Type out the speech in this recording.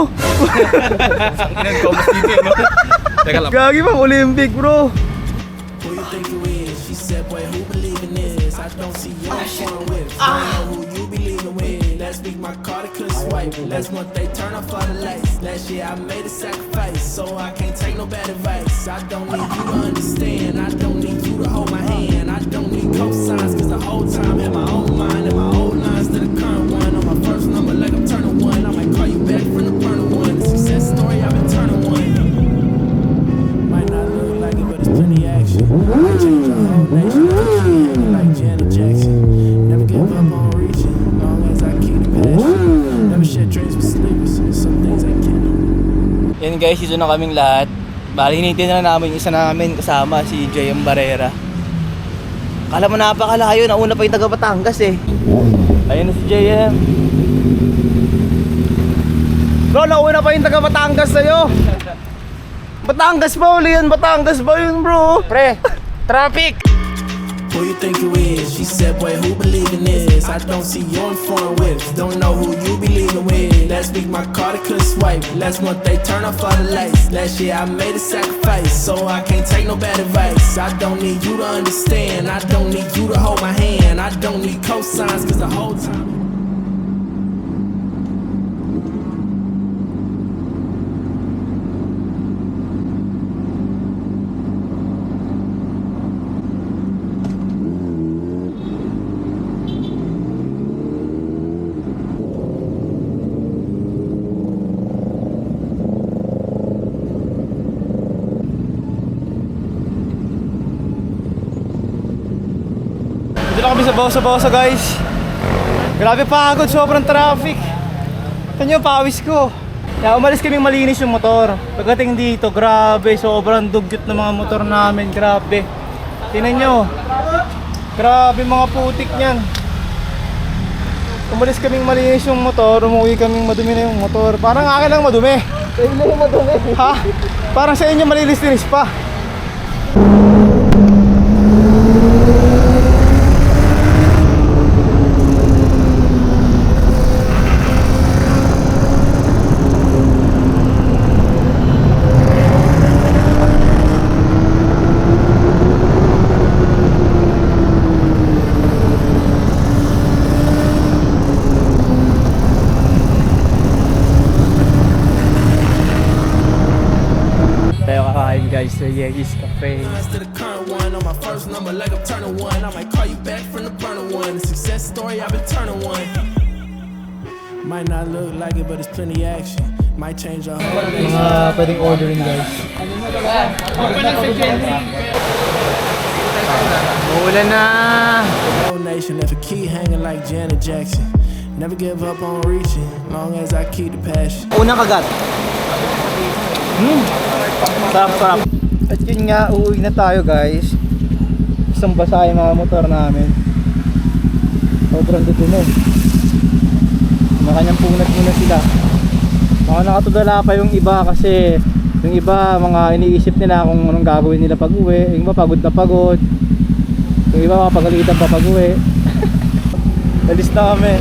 bro. Teka lang. Gagi pang Olympic bro. Who you think you is? She said, boy, who believe in this? I don't see your phone with. Don't know who you be leaving with. Last week my card couldn't swipe. Last month they turned off all the lights. Last year I made a sacrifice, so I can't take no bad advice. I don't need you to understand. I don't need you to hold my hand. I don't need cosigns, cause the whole time in my own mind and my old lines to the current one. On my first number like I'm turning one. I might call you back from the burner one. Success story, I've been turning one. Might not look like it, but it's plenty action. I change the whole nation. I keep like Janet Jackson. Never give up on reaching, long as I keep the passion. Never share dreams with sleepers. Some things I can't. Yan guys, dito na kaming lahat. Bali, hinitin na namin isa namin kasama, si JM Barrera. Kala mo napakalayo, nauna pa yung taga Batangas eh. Ayun na si JM. Bro, nauna pa yung taga Batangas sa'yo. Batangas ba uli yan? Batangas ba yun bro? Pre, traffic! Who you think you is? She said, boy, who believe in this? I don't see you in foreign whips. Don't know who you be leaving with. Last week my card couldn't swipe. Last month they turned off all the lights. Last year I made a sacrifice, so I can't take no bad advice. I don't need you to understand. I don't need you to hold my hand. I don't need cosigns, cause the whole time. Dito na kami sa Bosa guys. Grabe pagod, sobrang traffic. Ito nyo, pawis ko. Kaya umalis kaming malinis yung motor. Pagdating dito, grabe, sobrang dugyot ng mga motor namin. Grabe. Tingnan nyo. Grabe mga putik niyan. Umalis kaming malinis yung motor, umuwi kaming madumi na yung motor. Parang akin lang madumi. Sa inyo yung madumi. Ha? Parang sa inyo malilis-linis pa. Tayo kakain guys sa Yegis Cafe. To the current one on my first number like I'm turning one. I might call you back from the burner one. The success story, I've been turning one. Might not look like it, but it's plenty action. Might change the whole nation. Mga pwedeng ordering guys. Uulan na! The whole nation left a key hanging like Janet Jackson. Never give up on reaching, long as I keep the passion. Unang kagat. Sarap. At yun nga, uuwi na tayo guys. Isang basa yung mga motor namin. Sobrang dutunog. Makanyang punat muna sila. Mga nakatudala pa yung iba kasi yung iba mga iniisip nila kung anong gagawin nila pag uwi. Yung iba pagod na pagod. Yung iba mapagalitan pa pag uwi. Alis na kami.